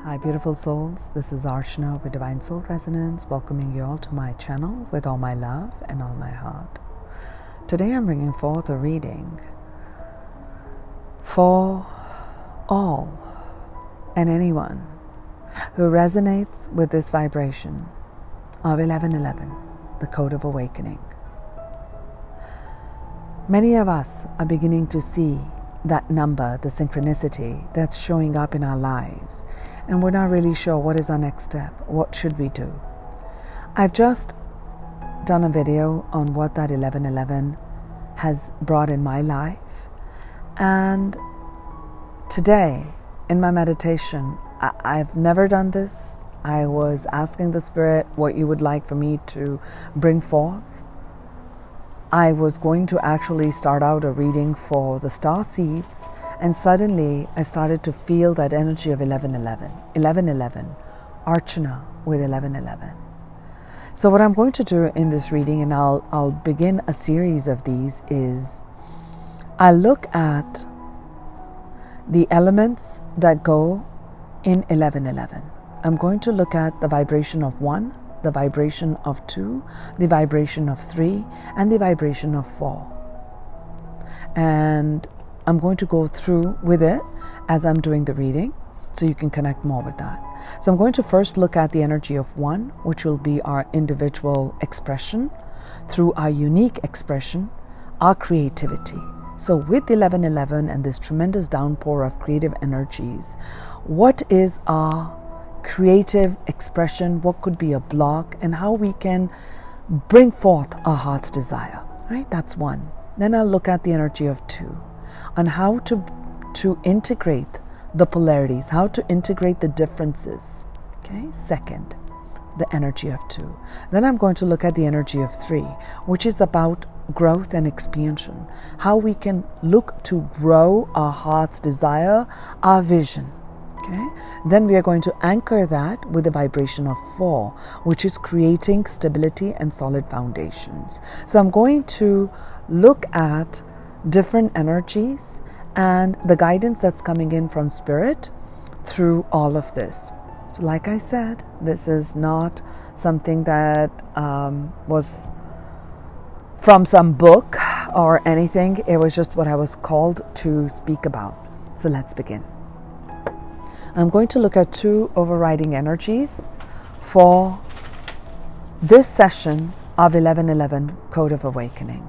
Hi beautiful souls, this is Archana with Divine Soul Resonance, welcoming you all to my channel with all my love and all my heart. Today I'm bringing forth a reading for all and anyone who resonates with this vibration of 1111, the code of awakening. Many of us are beginning to see that number, the synchronicity that's showing up in our lives, and we're not really sure what is our next step, what should we do. I've just done a video on what that 1111 has brought in my life, and today in my meditation, I've never done this. I was asking the Spirit what you would like for me to bring forth. I was going to actually start out a reading for the star seeds, and suddenly I started to feel that energy of 1111, 1111, Archana with 1111. So what I'm going to do in this reading, and I'll begin a series of these, is I look at the elements that go in 1111. I'm going to look at the vibration of 1, the vibration of 2, the vibration of 3, and the vibration of 4. And I'm going to go through with it as I'm doing the reading so you can connect more with that. So I'm going to first look at the energy of 1, which will be our individual expression through our unique expression, our creativity. So with 1111 and this tremendous downpour of creative energies, what is our creative expression, what could be a block, and how we can bring forth our heart's desire, right? That's 1. Then I'll look at the energy of 2 on how to integrate the polarities, how to integrate the differences. Okay, 2nd, the energy of 2. Then I'm going to look at the energy of 3, which is about growth and expansion, how we can look to grow our heart's desire, our vision. Okay. Then we are going to anchor that with the vibration of 4, which is creating stability and solid foundations. So I'm going to look at different energies and the guidance that's coming in from Spirit through all of this. So like I said, this is not something that was from some book or anything. It was just what I was called to speak about. So let's begin. I'm going to look at 2 overriding energies for this session of 1111 Code of Awakening.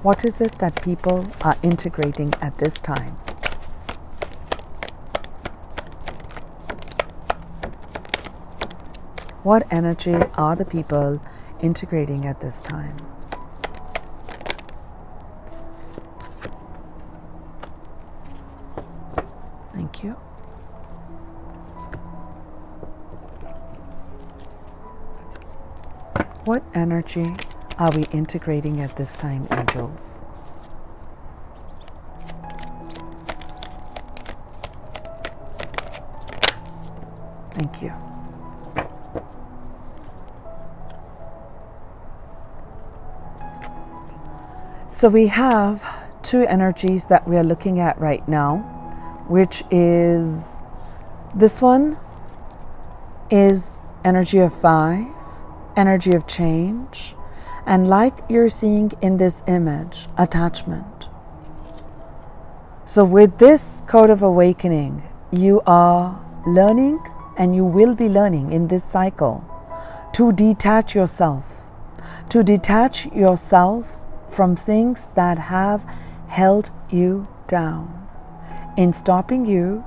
What is it that people are integrating at this time? What energy are the people integrating at this time? Thank you. What energy are we integrating at this time, angels? Thank you. So we have 2 energies that we are looking at right now, which is, this one is energy of 5, energy of change, and like you're seeing in this image, attachment. So with this code of awakening, you are learning, and you will be learning in this cycle, to detach yourself from things that have held you down, in stopping you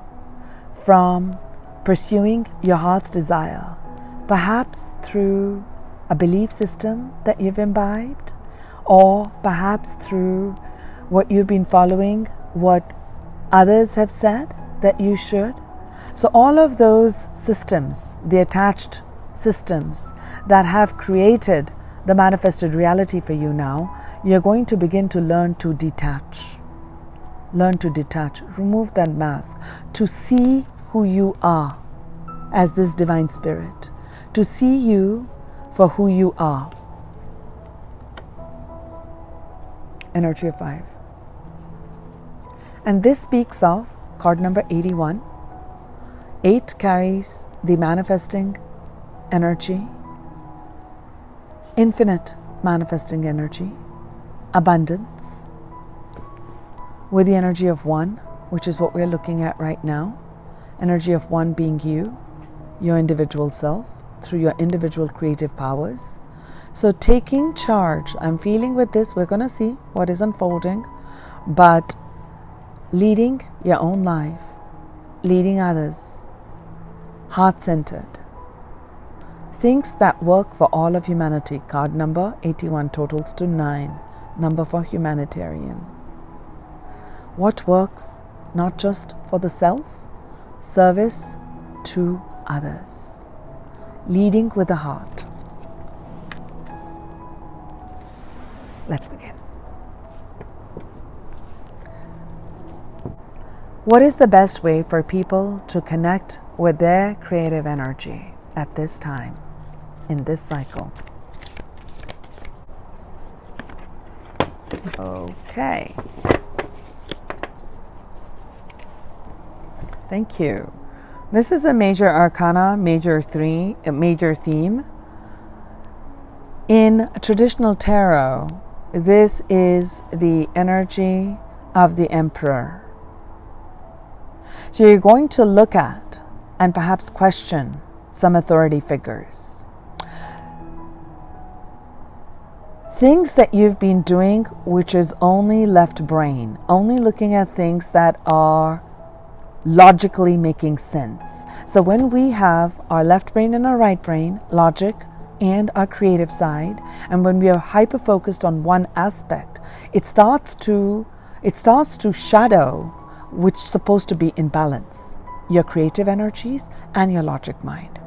from pursuing your heart's desire, perhaps through a belief system that you've imbibed, or perhaps through what you've been following, what others have said that you should. So all of those systems, the attached systems that have created the manifested reality for you now, you're going to begin to learn to detach. Learn to detach, remove that mask, to see who you are as this divine spirit, to see you for who you are. Energy of 5. And this speaks of card number 81, 8 carries the manifesting energy, infinite manifesting energy, abundance, with the energy of 1, which is what we're looking at right now. Energy of 1 being you, your individual self, through your individual creative powers. So taking charge, I'm feeling with this, we're going to see what is unfolding, but leading your own life, leading others, heart-centered. Things that work for all of humanity. Card number 81 totals to 9, number for humanitarian. What works not just for the self, service to others. Leading with the heart. Let's begin. What is the best way for people to connect with their creative energy at this time, in this cycle? Okay. Thank you. This is a major arcana, major theme. In traditional tarot, this is the energy of the emperor. So you're going to look at and perhaps question some authority figures. Things that you've been doing which is only left brain, only looking at things that are logically making sense. So when we have our left brain and our right brain, logic and our creative side, and when we are hyper focused on one aspect, it starts to shadow which is supposed to be in balance, your creative energies and your logic mind.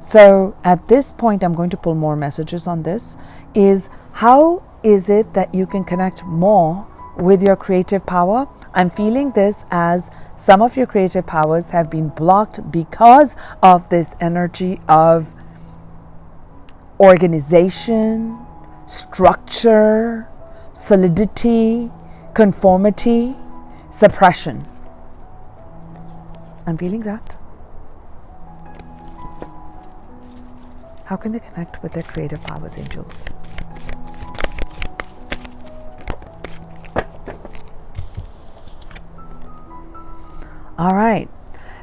So at this point, I'm going to pull more messages on this, is how is it that you can connect more with your creative power? I'm feeling this as some of your creative powers have been blocked because of this energy of organization, structure, solidity, conformity, suppression. I'm feeling that. How can they connect with their creative powers, angels? All right.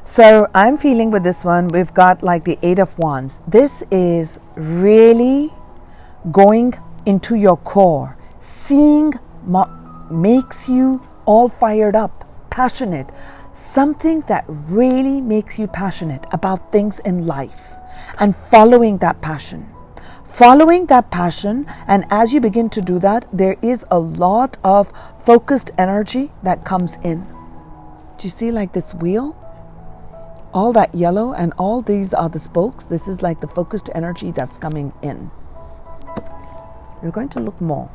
So I'm feeling with this one, we've got like the 8 of Wands. This is really going into your core. Seeing makes you all fired up, passionate. Something that really makes you passionate about things in life and following that passion. Following that passion, and as you begin to do that, there is a lot of focused energy that comes in. Do you see like this wheel? All that yellow and all these are the spokes. This is like the focused energy that's coming in. We're going to look more.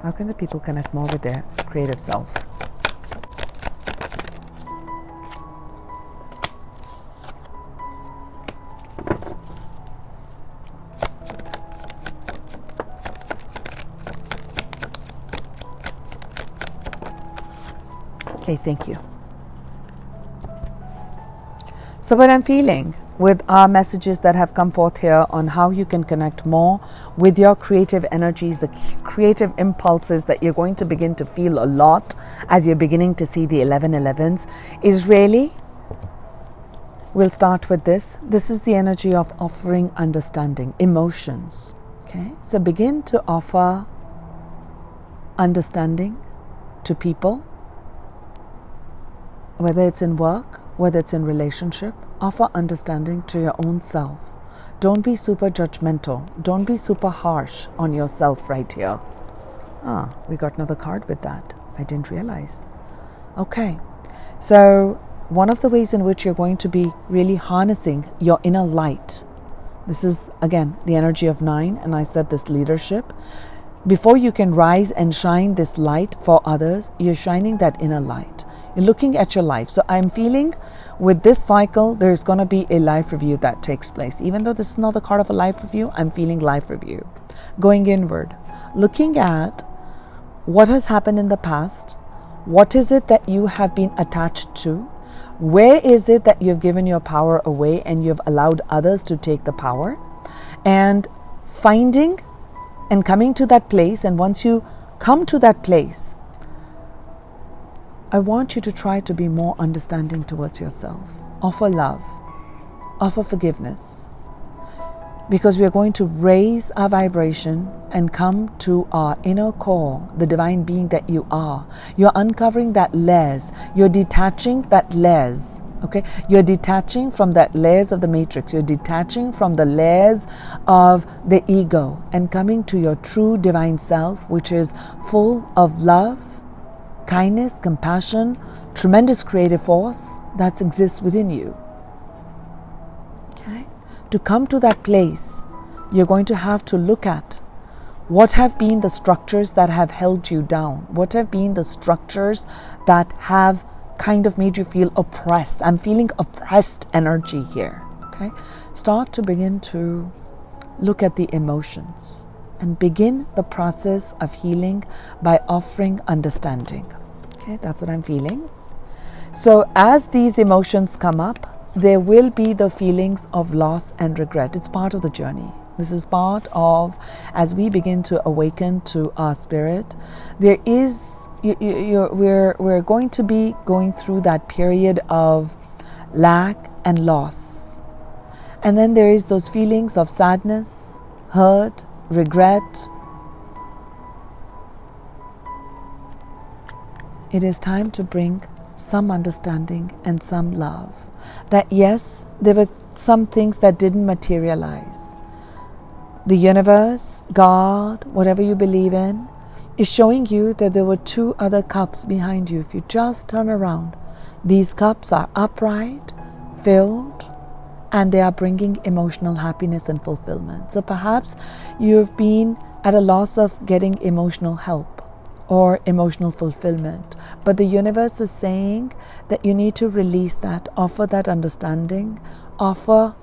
How can the people connect more with their creative self? Okay, thank you. So what I'm feeling with our messages that have come forth here on how you can connect more with your creative energies, the creative impulses that you're going to begin to feel a lot as you're beginning to see the 1111s is really, we'll start with this. This is the energy of offering understanding, emotions. Okay, so begin to offer understanding to people. Whether it's in work, whether it's in relationship, offer understanding to your own self. Don't be super judgmental. Don't be super harsh on yourself right here. We got another card with that. I didn't realize. Okay, so one of the ways in which you're going to be really harnessing your inner light. This is, again, the energy of 9, and I said this leadership. Before you can rise and shine this light for others, you're shining that inner light. You're looking at your life. So I'm feeling with this cycle, there's going to be a life review that takes place. Even though this is not a card of a life review, I'm feeling life review. Going inward, looking at what has happened in the past. What is it that you have been attached to? Where is it that you've given your power away and you've allowed others to take the power? And finding and coming to that place, and once you come to that place, I want you to try to be more understanding towards yourself. Offer love, offer forgiveness, because we are going to raise our vibration and come to our inner core, the divine being that you are. You're uncovering that layers. You're detaching that layers. Okay, you're detaching from that layers of the matrix. You're detaching from the layers of the ego and coming to your true divine self, which is full of love, kindness, compassion, tremendous creative force that exists within you. Okay, to come to that place, you're going to have to look at what have been the structures that have held you down. What have been the structures that have kind of made you feel oppressed. I'm feeling oppressed energy here. Okay, start to begin to look at the emotions and begin the process of healing by offering understanding. Okay, that's what I'm feeling. So as these emotions come up, there will be the feelings of loss and regret. It's part of the journey. This is part of, as we begin to awaken to our spirit, there is, we're going to be going through that period of lack and loss. And then there is those feelings of sadness, hurt, regret. It is time to bring some understanding and some love. That yes, there were some things that didn't materialize. The universe, God, whatever you believe in, is showing you that there were 2 other cups behind you. If you just turn around, these cups are upright, filled, and they are bringing emotional happiness and fulfillment. So perhaps you've been at a loss of getting emotional help or emotional fulfillment. But the universe is saying that you need to release that, offer that understanding, offer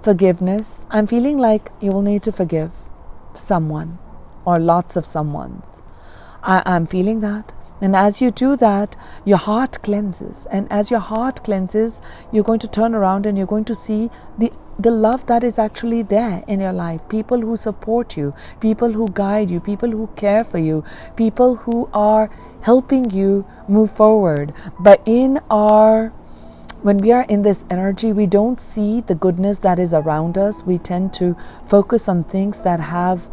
forgiveness. I'm feeling like you will need to forgive someone or lots of someones. I'm feeling that. And as you do that, your heart cleanses. And as your heart cleanses, you're going to turn around and you're going to see the love that is actually there in your life. People who support you, people who guide you, people who care for you, people who are helping you move forward. But when we are in this energy, we don't see the goodness that is around us. We tend to focus on things that have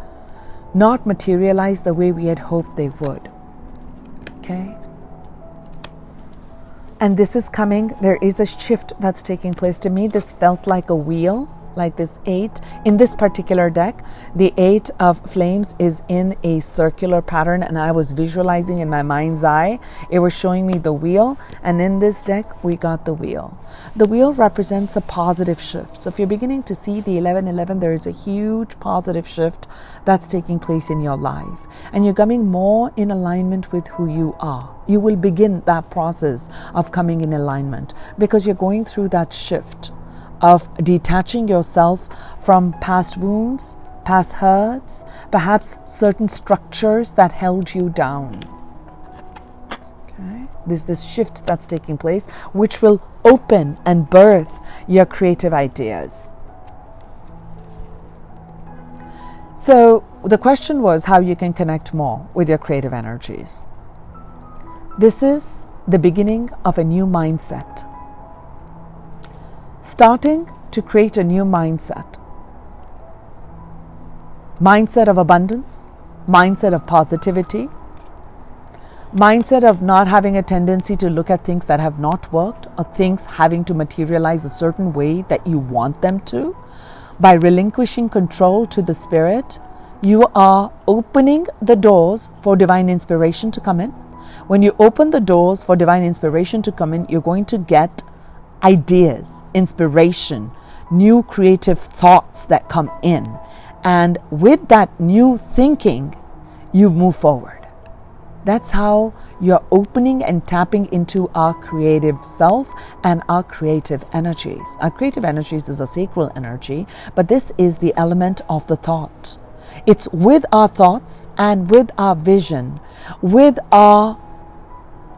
not materialized the way we had hoped they would. Okay? And this is coming, there is a shift that's taking place. To me, this felt like a wheel, like this 8. In this particular deck, the 8 of flames is in a circular pattern, and I was visualizing in my mind's eye. It was showing me the wheel, and in this deck, we got the wheel. The wheel represents a positive shift. So if you're beginning to see the 1111, there is a huge positive shift that's taking place in your life. And you're coming more in alignment with who you are. You will begin that process of coming in alignment because you're going through that shift of detaching yourself from past wounds, past hurts, perhaps certain structures that held you down. Okay? There's this shift that's taking place, which will open and birth your creative ideas. So the question was how you can connect more with your creative energies. This is the beginning of a new mindset. Starting to create a new mindset. Mindset of abundance, mindset of positivity, mindset of not having a tendency to look at things that have not worked or things having to materialize a certain way that you want them to. By relinquishing control to the spirit, you are opening the doors for divine inspiration to come in. When you open the doors for divine inspiration to come in, you're going to get ideas, inspiration, new creative thoughts that come in. And with that new thinking, you move forward. That's how you're opening and tapping into our creative self and our creative energies. Our creative energies is a sacral energy, but this is the element of the thought. It's with our thoughts and with our vision, with our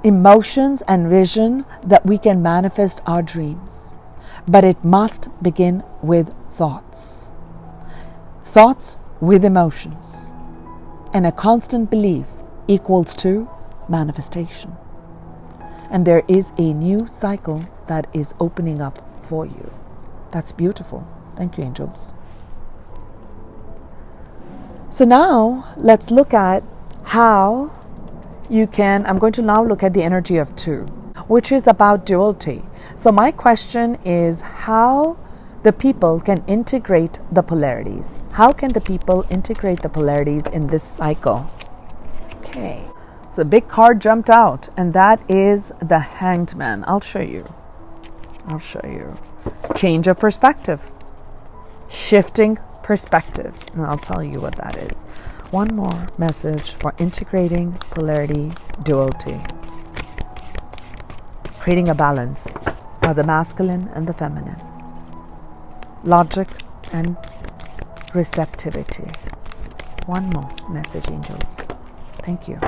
emotions and vision that we can manifest our dreams. But it must begin with thoughts. Thoughts with emotions. And a constant belief equals to manifestation. And there is a new cycle that is opening up for you. That's beautiful. Thank you, angels. So now let's look at how you can, I'm going to now look at the energy of 2, which is about duality. So my question is how the people can integrate the polarities. How can the people integrate the polarities in this cycle? Okay, so a big card jumped out, and that is the Hanged Man. I'll show you. Change of perspective. Shifting perspective. And I'll tell you what that is. One more message for integrating polarity, duality. Creating a balance of the masculine and the feminine. Logic and receptivity. One more message, angels. Thank you.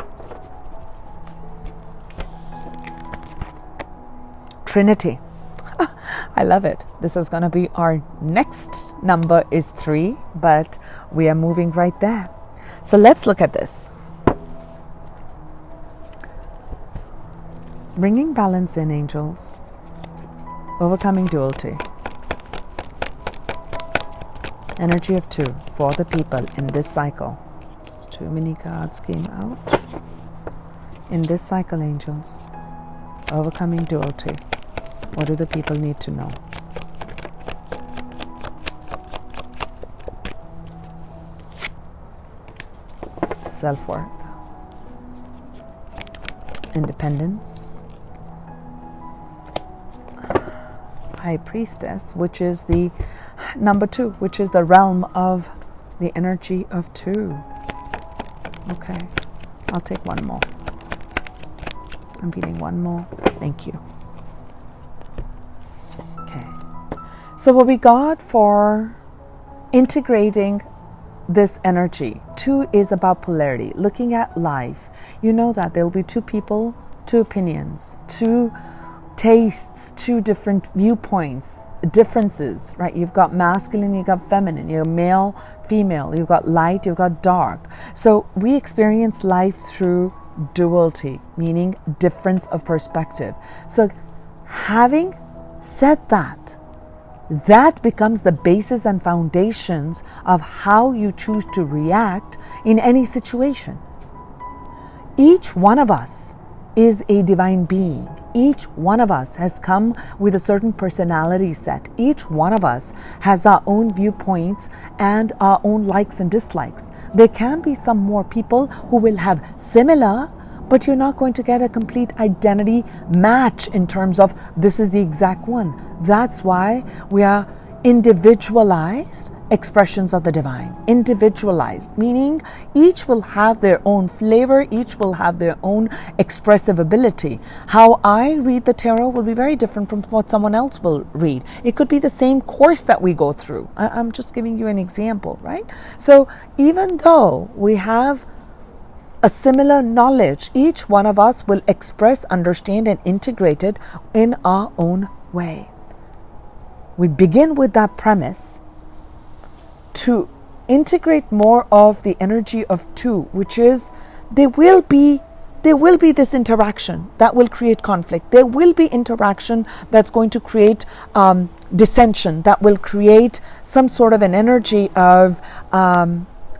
Trinity. I love it. This is going to be our next number is 3, but we are moving right there. So let's look at this. Bringing balance in, angels. Overcoming duality. Energy of 2 for the people in this cycle. Just too many cards came out. In this cycle, angels. Overcoming duality. What do the people need to know? Self-worth. Independence. High Priestess, which is the number 2, which is the realm of the energy of 2. Okay, I'll take one more. I'm feeling one more. Thank you. So what we got for integrating this energy, 2 is about polarity, looking at life. You know that there will be 2 people, 2 opinions, 2 tastes, 2 different viewpoints, differences, right? You've got masculine, you've got feminine, you've got male, female, you've got light, you've got dark. So we experience life through duality, meaning difference of perspective. So having said that, that becomes the basis and foundations of how you choose to react in any situation. Each one of us is a divine being. Each one of us has come with a certain personality set. Each one of us has our own viewpoints and our own likes and dislikes. There can be some more people who will have similar, but you're not going to get a complete identity match in terms of this is the exact one. That's why we are individualized expressions of the divine. Individualized, meaning each will have their own flavor, each will have their own expressive ability. How I read the tarot will be very different from what someone else will read. It could be the same course that we go through. I'm just giving you an example, right? So even though we have a similar knowledge, each one of us will express, understand, and integrate it in our own way. We begin with that premise to integrate more of the energy of 2, which is there will be this interaction that will create conflict. There will be interaction that's going to create dissension, that will create some sort of an energy of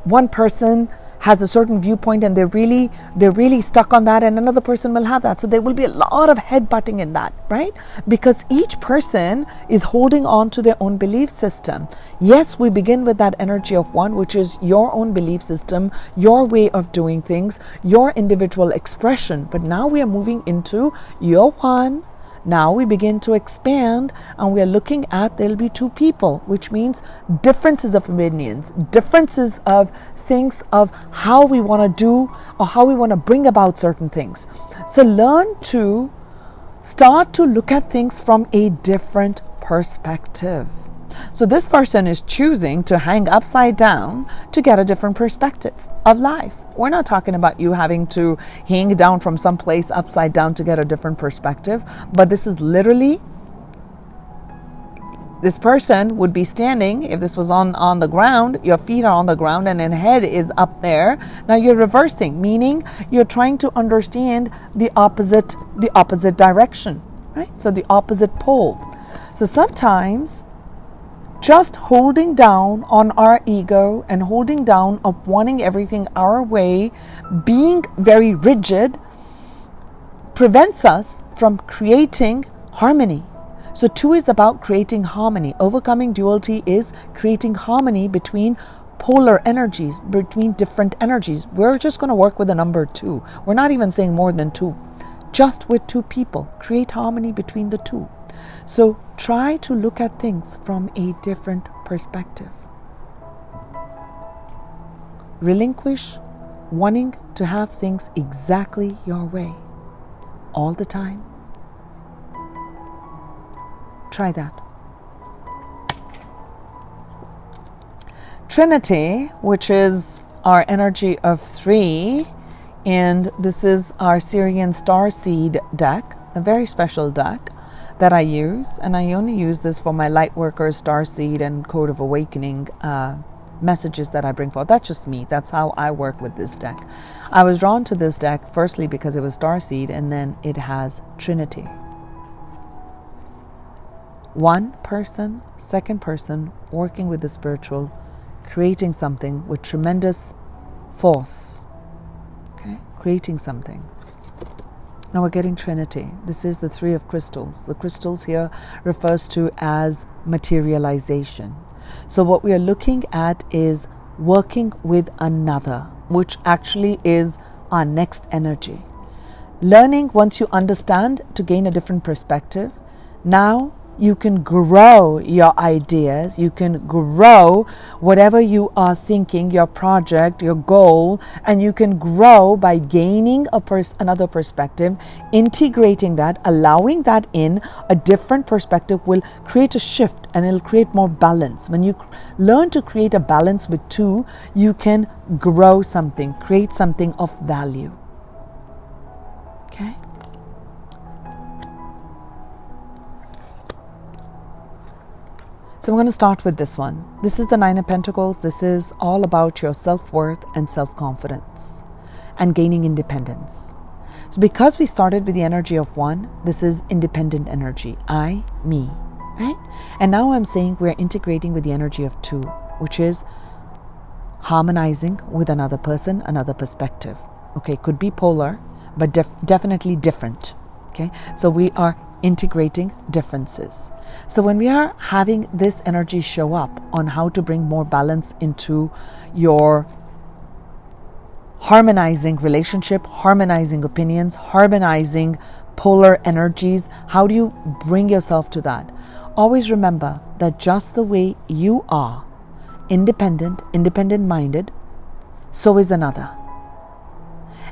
one person has a certain viewpoint and they're really stuck on that, and another person will have that. So there will be a lot of headbutting in that, right? Because each person is holding on to their own belief system. Yes, we begin with that energy of 1, which is your own belief system, your way of doing things, your individual expression. But now we are moving into your 1. Now we begin to expand, and we are looking at there'll be 2 people, which means differences of opinions, differences of things of how we want to do or how we want to bring about certain things. So learn to start to look at things from a different perspective. So this person is choosing to hang upside down to get a different perspective of life We're not talking about you having to hang down from some place upside down to get a different perspective, but this is literally, this person would be standing, if this was on the ground, your feet are on the ground and then head is up there. Now you're reversing, meaning you're trying to understand the opposite direction, right? So the opposite pole. So sometimes just holding down on our ego and holding down of wanting everything our way, being very rigid, prevents us from creating harmony. So 2 is about creating harmony. Overcoming duality is creating harmony between polar energies, between different energies. We're just going to work with the number 2. We're not even saying more than 2. Just with 2 people, create harmony between the 2. So try to look at things from a different perspective. Relinquish wanting to have things exactly your way all the time. Try that. Trinity, which is our energy of 3, and this is our Syrian Starseed deck, a very special deck that I use, and I only use this for my Lightworkers, Starseed, and Code of Awakening messages that I bring forth. That's just me. That's how I work with this deck. I was drawn to this deck firstly because it was Starseed, and then it has Trinity. 1 person, 2nd person, working with the spiritual, creating something with tremendous force. Okay, creating something. Now we're getting Trinity. This is the 3 of crystals. The crystals here refers to as materialization. So what we are looking at is working with another, which actually is our next energy. Learning, once you understand, to gain a different perspective. Now you can grow your ideas, you can grow whatever you are thinking, your project, your goal, and you can grow by gaining another perspective, integrating that, allowing that in. A different perspective will create a shift and it'll create more balance. When you learn to create a balance with 2, you can grow something, create something of value. Okay? So I'm going to start with this one. This is the 9 of Pentacles. This is all about your self-worth and self-confidence and gaining independence. So because we started with the energy of 1, this is independent energy. I, me, right? And now I'm saying we're integrating with the energy of 2, which is harmonizing with another person, another perspective. Okay, could be polar, but definitely different. Okay, so we are integrating differences. So when we are having this energy show up on how to bring more balance into your harmonizing relationship, harmonizing opinions, harmonizing polar energies, how do you bring yourself to that? Always remember that just the way you are, independent-minded, so is another.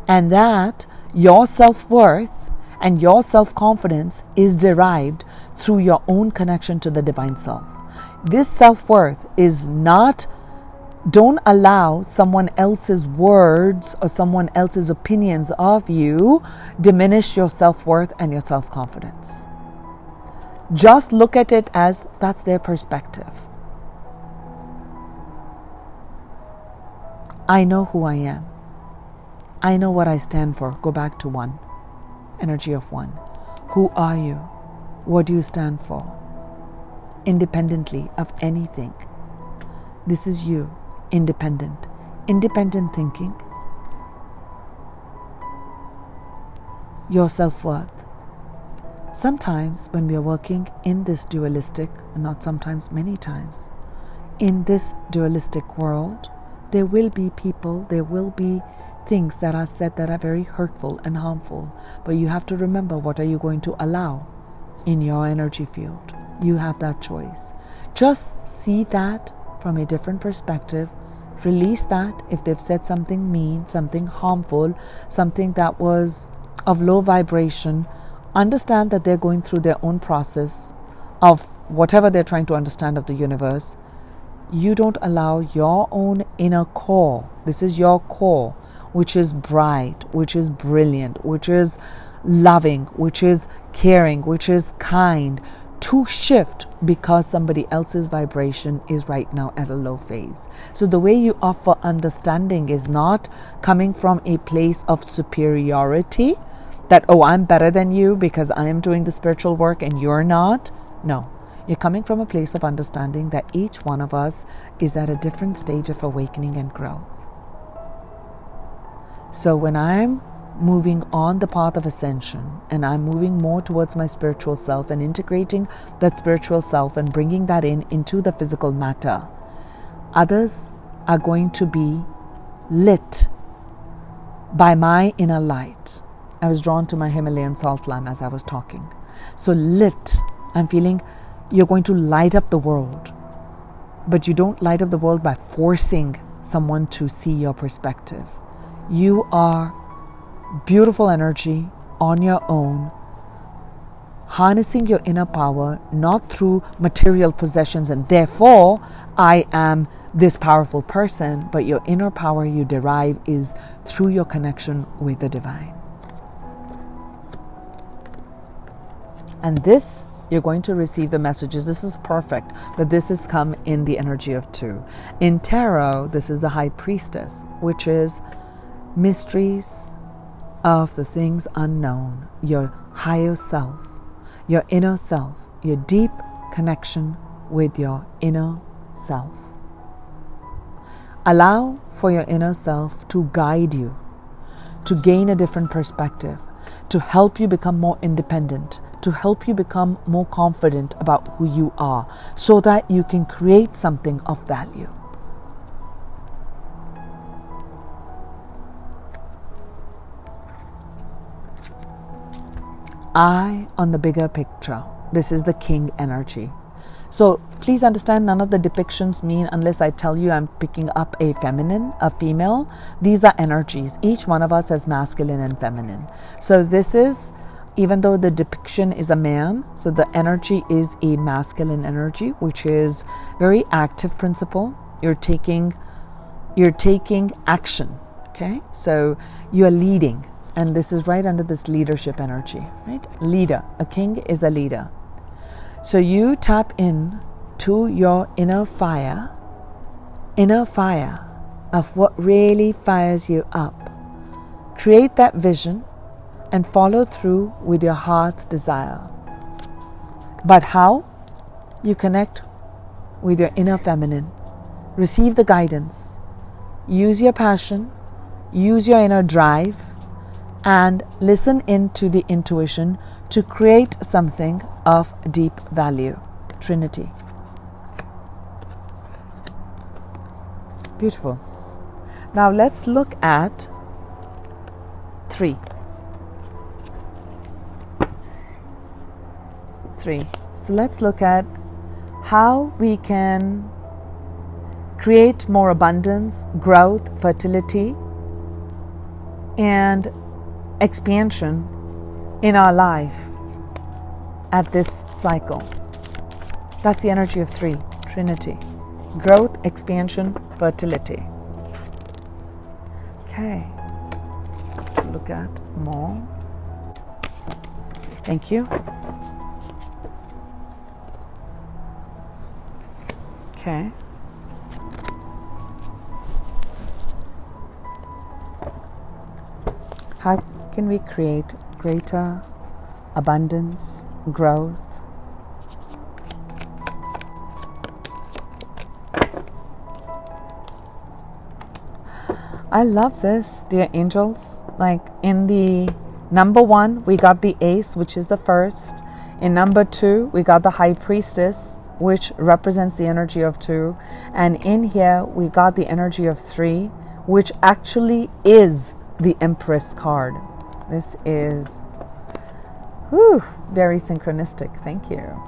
And that your self-worth and your self-confidence is derived through your own connection to the divine self. This self-worth is not, don't allow someone else's words or someone else's opinions of you diminish your self-worth and your self-confidence. Just look at it as that's their perspective. I know who I am. I know what I stand for. Go back to 1. Energy of 1. Who are you? What do you stand for? Independently of anything. This is you, independent. Independent thinking. Your self-worth. Sometimes when we are working in this dualistic, not sometimes, many times, in this dualistic world, there will be people, there will be things that are said that are very hurtful and harmful. But you have to remember, what are you going to allow in your energy field? You have that choice. Just see that from a different perspective. Release that if they've said something mean, something harmful, something that was of low vibration. Understand that they're going through their own process of whatever they're trying to understand of the universe. You don't allow your own inner core, this is your core, which is bright, which is brilliant, which is loving, which is caring, which is kind, to shift because somebody else's vibration is right now at a low phase. So the way you offer understanding is not coming from a place of superiority, that, oh, I'm better than you because I am doing the spiritual work and you're not. No, you're coming from a place of understanding that each one of us is at a different stage of awakening and growth. So when I'm moving on the path of ascension and I'm moving more towards my spiritual self and integrating that spiritual self and bringing that into the physical matter, others are going to be lit by my inner light. I was drawn to my Himalayan salt lamp as I was talking. So lit, I'm feeling you're going to light up the world, but you don't light up the world by forcing someone to see your perspective. You are beautiful energy on your own, harnessing your inner power, not through material possessions and therefore I am this powerful person, but your inner power you derive is through your connection with the divine. And this, you're going to receive the messages. This is perfect that this has come in the energy of 2. In tarot, this is the High Priestess, which is mysteries of the things unknown, your higher self, your inner self, your deep connection with your inner self. Allow for your inner self to guide you, to gain a different perspective, to help you become more independent, to help you become more confident about who you are, so that you can create something of value. Eye on the bigger picture. This is the king energy. So please understand, none of the depictions mean, unless I tell you I'm picking up a feminine, a female. These are energies. Each one of us has masculine and feminine. So this is, even though the depiction is a man, so the energy is a masculine energy, which is very active principle. You're taking action. Okay, so you are leading. And this is right under this leadership energy, right? Leader. A king is a leader. So you tap in to your inner fire of what really fires you up. Create that vision and follow through with your heart's desire. But how? You connect with your inner feminine. Receive the guidance. Use your passion. Use your inner drive. And listen into the intuition to create something of deep value. Trinity. Beautiful. Now let's look at 3. 3. So let's look at how we can create more abundance, growth, fertility, and expansion in our life at this cycle. That's the energy of 3, Trinity. Growth, expansion, fertility. Okay. To look at more. Thank you. Okay. How can we create greater abundance, growth? I love this, dear angels. Like in the number 1, we got the ace, which is the first. In number 2, we got the high priestess, which represents the energy of 2. And in here, we got the energy of 3, which actually is the Empress card. This is very synchronistic. Thank you.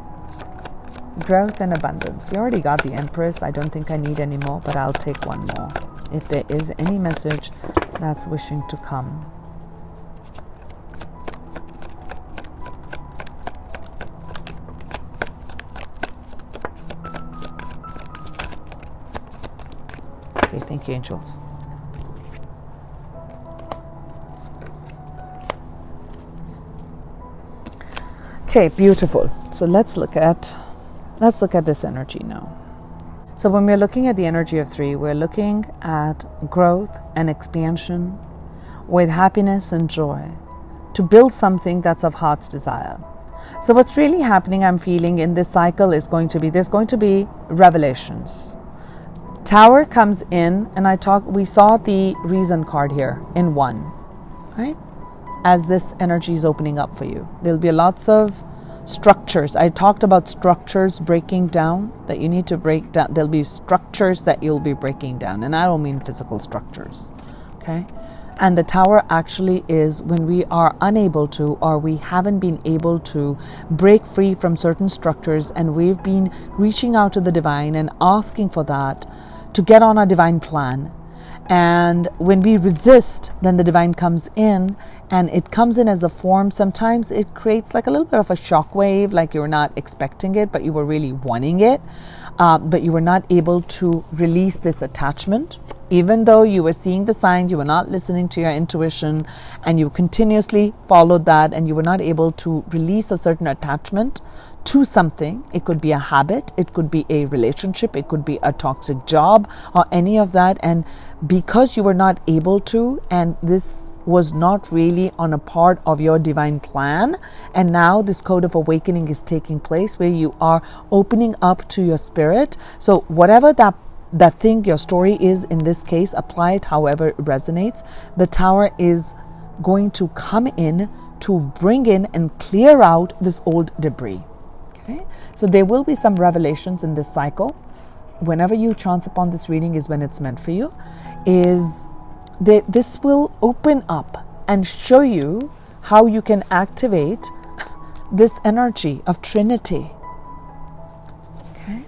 Growth and abundance. We already got the Empress. I don't think I need any more, but I'll take one more if there is any message that's wishing to come. Okay, thank you, angels. Okay, beautiful. So let's look at this energy now. So when we're looking at the energy of 3, we're looking at growth and expansion with happiness and joy to build something that's of heart's desire. So what's really happening, I'm feeling, in this cycle is there's going to be revelations. Tower comes in, and we saw the reason card here in 1, right? As this energy is opening up for you, there'll be lots of structures. I talked about structures breaking down, that you need to break down. There'll be structures that you'll be breaking down, and I don't mean physical structures, okay? And the Tower actually is when we are unable to, or we haven't been able to break free from certain structures, and we've been reaching out to the divine and asking for that to get on a divine plan. And when we resist, then the divine comes in, and it comes in as a form. Sometimes it creates like a little bit of a shock wave, like you're not expecting it, but you were really wanting it. But you were not able to release this attachment. Even though you were seeing the signs, you were not listening to your intuition, and you continuously followed that, and you were not able to release a certain attachment to something. It could be a habit, it could be a relationship, it could be a toxic job, or any of that. And because you were not able to, and this was not really on a part of your divine plan, and now this code of awakening is taking place where you are opening up to your spirit. So whatever that thing, your story is in this case, apply it however it resonates. The Tower is going to come in to bring in and clear out this old debris. Okay, so there will be some revelations in this cycle. Whenever you chance upon this reading is when it's meant for you. This will open up and show you how you can activate this energy of Trinity. Okay.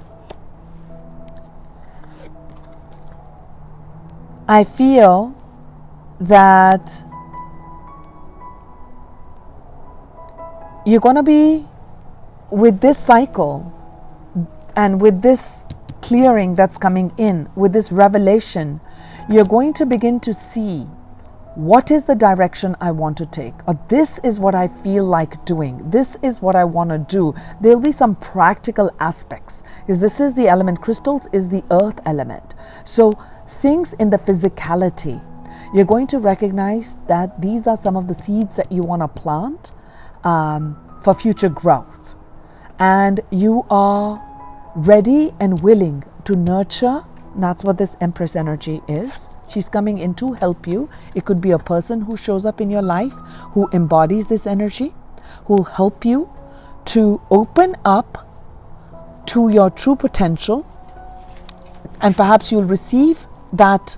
I feel that you're going to be, with this cycle and with this clearing that's coming in, with this revelation, you're going to begin to see what is the direction I want to take, or this is what I feel like doing, this is what I want to do. There'll be some practical aspects, because this is the element. Crystals is the earth element. So things in the physicality, you're going to recognize that these are some of the seeds that you want to plant for future growth. And you are ready and willing to nurture. That's what this Empress energy is. She's coming in to help you. It could be a person who shows up in your life who embodies this energy, who will help you to open up to your true potential. And perhaps you'll receive that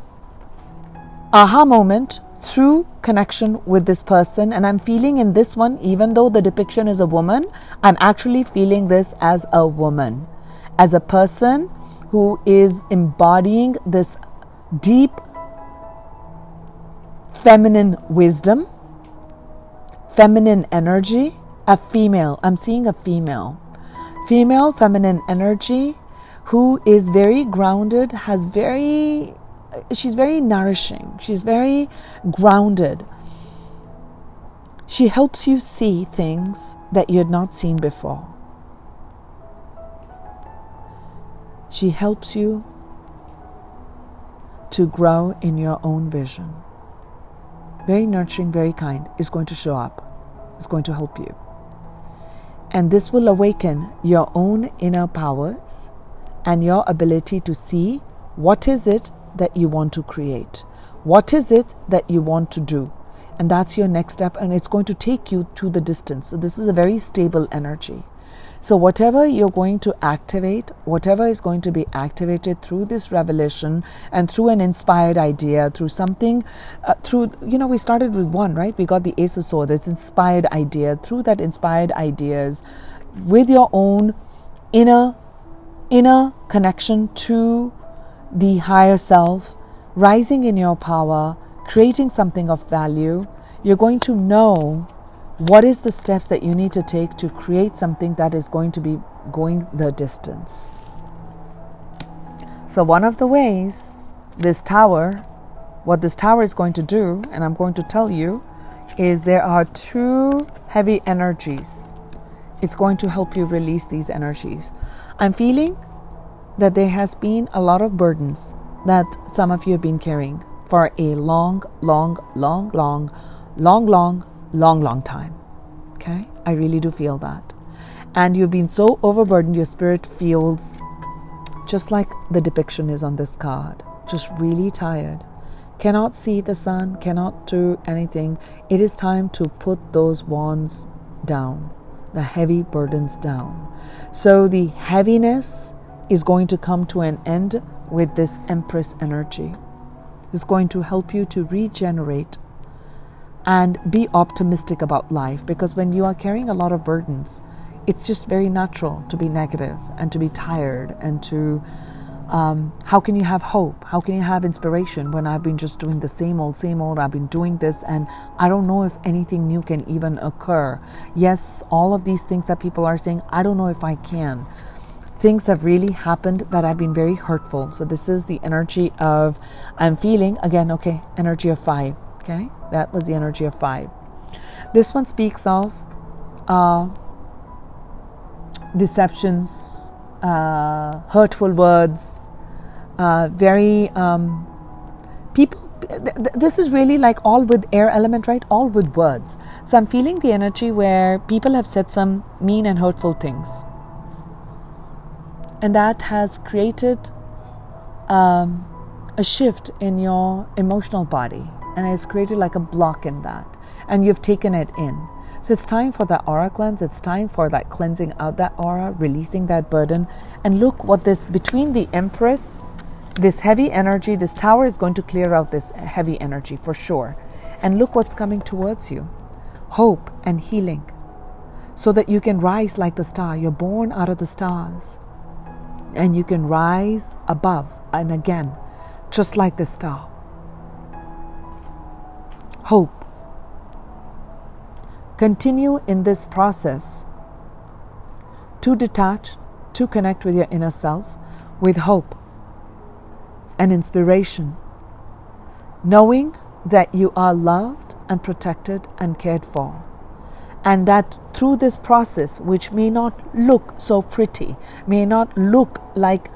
aha moment through connection with this person. And I'm feeling in this one, even though the depiction is a woman, I'm actually feeling this as a woman, as a person who is embodying this deep feminine wisdom, feminine energy, a female. I'm seeing a female feminine energy who is very grounded, she's very nourishing, she's very grounded. She helps you see things that you had not seen before. She helps you to grow in your own vision. Very nurturing, very kind, is going to show up, is going to help you. And this will awaken your own inner powers and your ability to see what is it that you want to create, what is it that you want to do. And that's your next step, and it's going to take you to the distance. So this is a very stable energy. So whatever you're going to activate, whatever is going to be activated through this revelation and through an inspired idea, through something, we started with 1, right? We got the Ace of Swords, it's inspired idea. Through that inspired ideas, with your own inner connection to the higher self, rising in your power, creating something of value, you're going to know what is the steps that you need to take to create something that is going to be going the distance. So one of the ways what this tower is going to do, and I'm going to tell you, is there are 2 heavy energies it's going to help you release these energies. I'm feeling that there has been a lot of burdens that some of you have been carrying for a long time. Okay? I really do feel that. And you've been so overburdened, your spirit feels just like the depiction is on this card, just really tired. Cannot see the sun, cannot do anything. It is time to put those wands down, the heavy burdens down. So the heaviness is going to come to an end with this Empress energy. It's going to help you to regenerate and be optimistic about life, because when you are carrying a lot of burdens, it's just very natural to be negative and to be tired and to how can you have hope? How can you have inspiration when I've been just doing the same old, I've been doing this and I don't know if anything new can even occur. Yes, all of these things that people are saying, I don't know if I can. Things have really happened that have been very hurtful. So this is the energy of, I'm feeling, again, okay, energy of 5. Okay, that was the energy of 5. This one speaks of deceptions, hurtful words, very people. This is really like all with air element, right? All with words. So I'm feeling the energy where people have said some mean and hurtful things, and that has created a shift in your emotional body, and it's created like a block in that, and you've taken it in. So it's time for that aura cleanse. It's time for that cleansing out that aura, releasing that burden. And look what this, between the Empress, this heavy energy, this tower is going to clear out this heavy energy for sure. And look what's coming towards you. Hope and healing. So that you can rise like the star. You're born out of the stars. And you can rise above and again, just like the star. Hope. Continue in this process to detach, to connect with your inner self, with hope and inspiration, knowing that you are loved and protected and cared for, and that through this process, which may not look so pretty, may not look like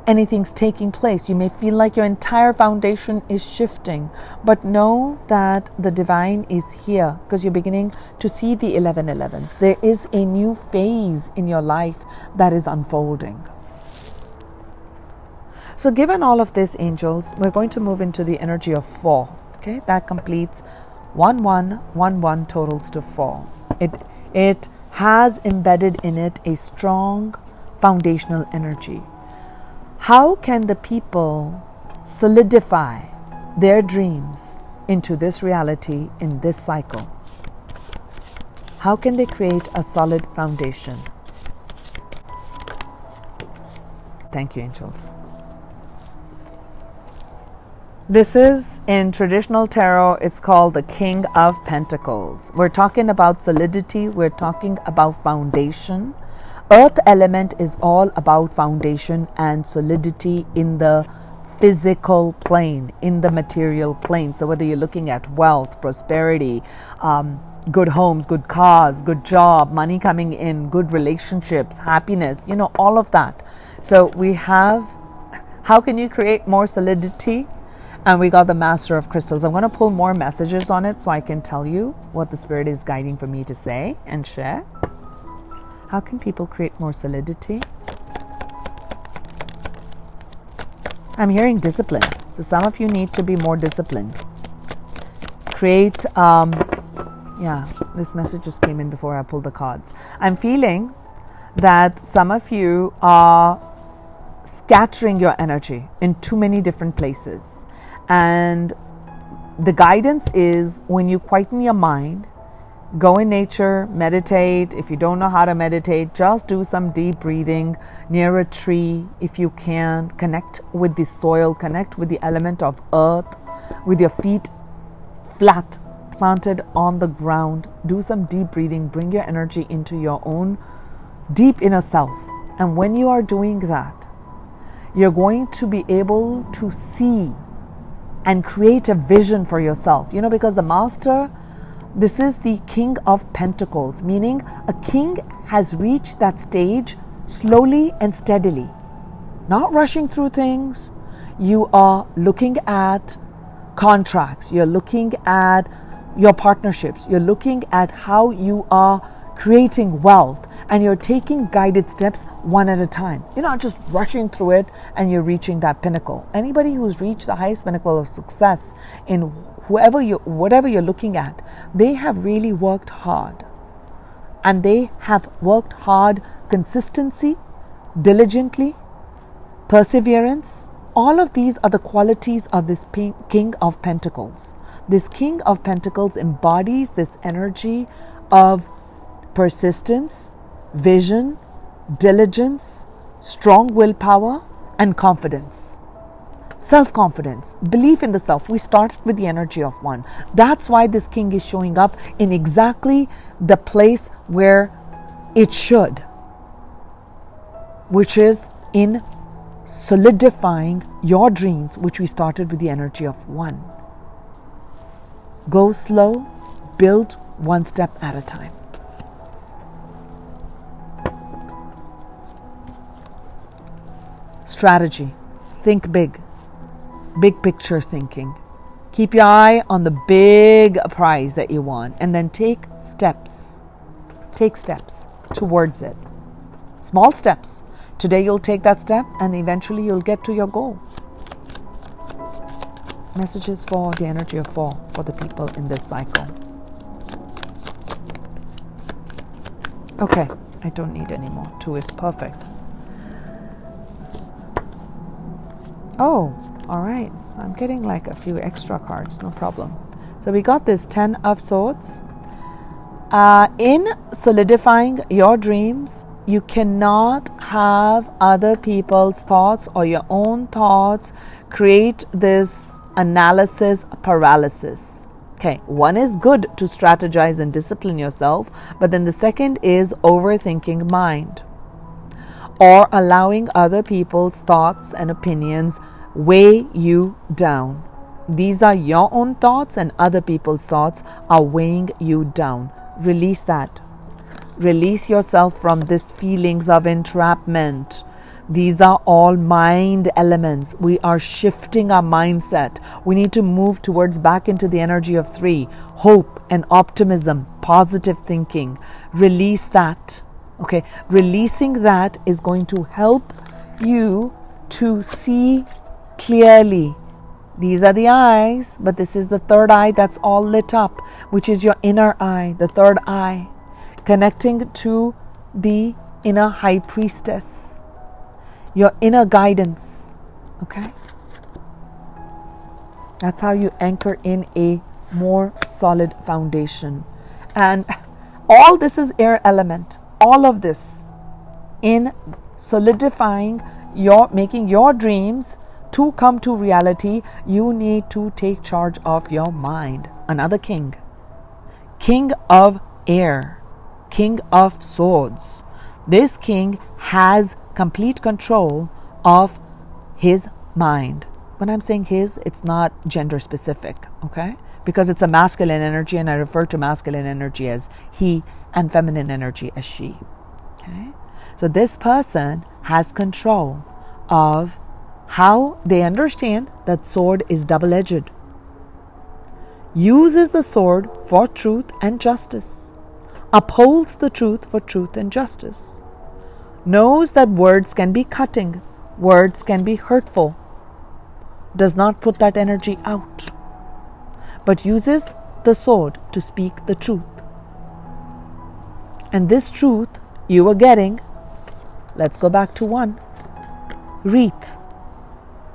anything's taking place, you may feel like your entire foundation is shifting, but know that the divine is here, because you're beginning to see the 1111s. There is a new phase in your life that is unfolding. So given all of this, angels, we're going to move into the energy of 4. Okay, that completes 1111 totals to 4. It has embedded in it a strong foundational energy. How can the people solidify their dreams into this reality in this cycle? How can they create a solid foundation? Thank you, angels. This is, in traditional tarot, it's called the King of Pentacles. We're talking about solidity. We're talking about foundation. Earth element is all about foundation and solidity in the physical plane, in the material plane. So whether you're looking at wealth, prosperity, good homes, good cars, good job, money coming in, good relationships, happiness, all of that. So we have, how can you create more solidity? And we got the Master of Crystals. I'm going to pull more messages on it so I can tell you what the Spirit is guiding for me to say and share. How can people create more solidity? I'm hearing discipline. So some of you need to be more disciplined. Create, this message just came in before I pulled the cards. I'm feeling that some of you are scattering your energy in too many different places. And the guidance is, when you quieten your mind, go in nature, meditate. If you don't know how to meditate, just do some deep breathing near a tree if you can. Connect with the soil, connect with the element of earth, with your feet flat, planted on the ground. Do some deep breathing, bring your energy into your own deep inner self. And when you are doing that, you're going to be able to see and create a vision for yourself. Because the master This is the King of Pentacles, meaning a king has reached that stage slowly and steadily. Not rushing through things. You are looking at contracts. You're looking at your partnerships. You're looking at how you are creating wealth, and you're taking guided steps one at a time. You're not just rushing through it and you're reaching that pinnacle. Anybody who's reached the highest pinnacle of success in whatever you're looking at, they have really worked hard. And they have worked hard consistency, diligently, perseverance. All of these are the qualities of this King of Pentacles. This King of Pentacles embodies this energy of persistence, vision, diligence, strong willpower, and confidence. Self-confidence, belief in the self. We started with the energy of one. That's why this king is showing up in exactly the place where it should, which is in solidifying your dreams, which we started with the energy of one. Go slow, build one step at a time. Strategy. Think big. Big picture thinking. Keep your eye on the big prize that you want, and then take steps. Take steps towards it. Small steps. Today you'll take that step and eventually you'll get to your goal. Messages for the energy of 4 for the people in this cycle. Okay, I don't need any more. 2 is perfect. Oh, all right. I'm getting like a few extra cards, no problem. So we got this 10 of Swords. In solidifying your dreams, you cannot have other people's thoughts or your own thoughts create this analysis paralysis. Okay, one is good to strategize and discipline yourself, but then the second is overthinking mind, or allowing other people's thoughts and opinions weigh you down. These are your own thoughts and other people's thoughts are weighing you down. Release that. Release yourself from these feelings of entrapment. These are all mind elements. We are shifting our mindset. We need to move towards back into the energy of 3. Hope and optimism, positive thinking. Release that. Okay, releasing that is going to help you to see clearly. These are the eyes, but this is the third eye that's all lit up, which is your inner eye, the third eye, connecting to the inner high priestess, your inner guidance. Okay? That's how you anchor in a more solid foundation. And all this is air element. All of this in solidifying making your dreams to come to reality, you need to take charge of your mind. Another king. King of air. King of Swords. This king has complete control of his mind. When I'm saying his, it's not gender specific, okay? Because it's a masculine energy, and I refer to masculine energy as he and feminine energy as she. Okay? So this person has control of how they understand that sword is double-edged. Uses the sword for truth and justice. Upholds the truth for truth and justice. Knows that words can be cutting. Words can be hurtful. Does not put that energy out, but uses the sword to speak the truth. And this truth you are getting, let's go back to 1. Wreath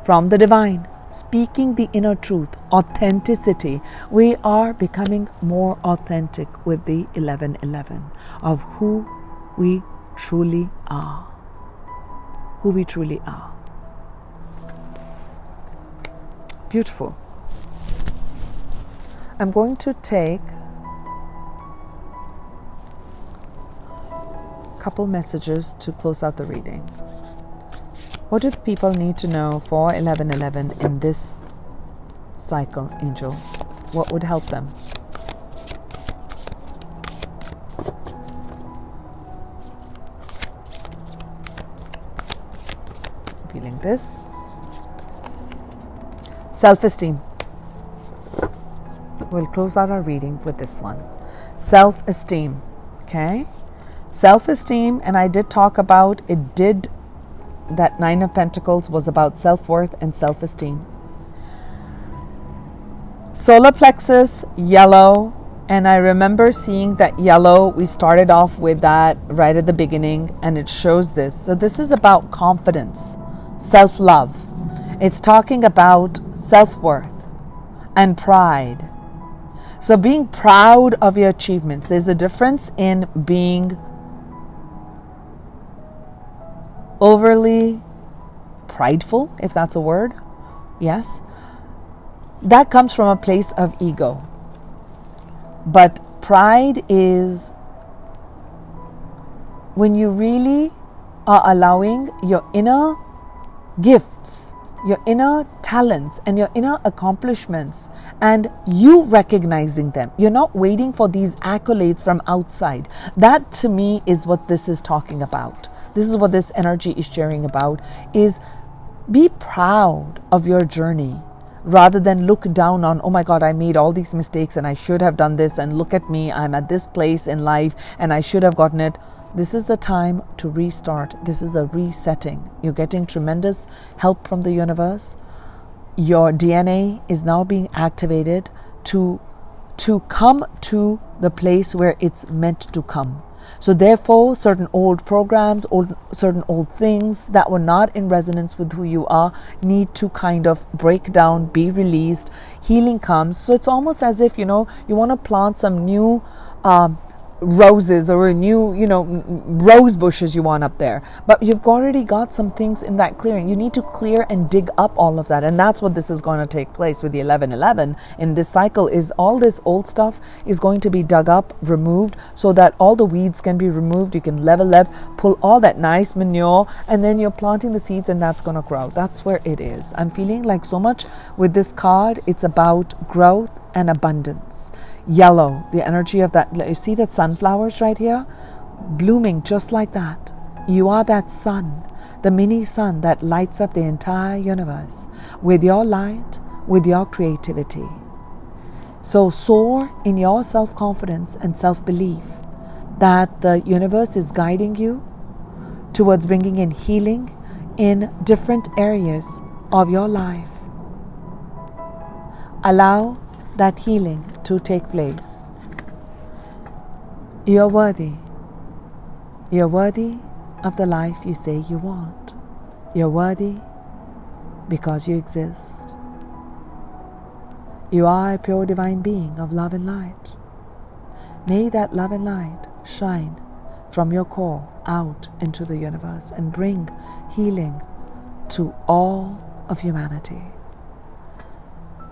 from the divine, speaking the inner truth, authenticity. We are becoming more authentic with the 1111 of who we truly are. Who we truly are. Beautiful. I'm going to take a couple messages to close out the reading. What do the people need to know for 1111 in this cycle, Angel? What would help them? feeling this. Self-esteem. We'll close out our reading with this one. Self-esteem. Okay? Self-esteem, and I did talk about it. That Nine of Pentacles was about self-worth and self-esteem. Solar plexus, yellow. And I remember seeing that yellow, we started off with that right at the beginning, and it shows this. So this is about confidence, self-love. It's talking about self-worth and pride. So being proud of your achievements. There's a difference in being overly prideful, if that's a word. Yes. That comes from a place of ego. But pride is when you really are allowing your inner gifts, your inner talents, and your inner accomplishments, and you recognizing them. You're not waiting for these accolades from outside. That to me is what this is talking about. This is what this energy is sharing about, is be proud of your journey. Rather than look down on, oh my God, I made all these mistakes and I should have done this, and look at me, I'm at this place in life and I should have gotten it. This is the time to restart. This is a resetting. You're getting tremendous help from the universe. Your DNA is now being activated to come to the place where it's meant to come. So therefore, certain old programs, certain old things that were not in resonance with who you are need to kind of break down, be released. Healing comes. So it's almost as if, you want to plant some new roses or a new, rose bushes you want up there. But you've already got some things in that clearing. You need to clear and dig up all of that. And that's what this is going to take place with the 1111 in this cycle, is all this old stuff is going to be dug up, removed, so that all the weeds can be removed. You can level up, pull all that nice manure, and then you're planting the seeds and that's going to grow. That's where it is. I'm feeling like so much with this card, it's about growth and abundance. Yellow, the energy of that. You see that sunflowers right here? Blooming just like that. You are that sun, the mini sun that lights up the entire universe with your light, with your creativity. So soar in your self-confidence and self-belief that the universe is guiding you towards bringing in healing in different areas of your life. Allow that healing to take place. You're worthy. You're worthy of the life you say you want. You're worthy because you exist. You are a pure divine being of love and light. May that love and light shine from your core out into the universe and bring healing to all of humanity.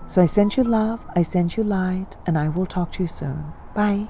So I send you love, I send you light, and I will talk to you soon. Bye.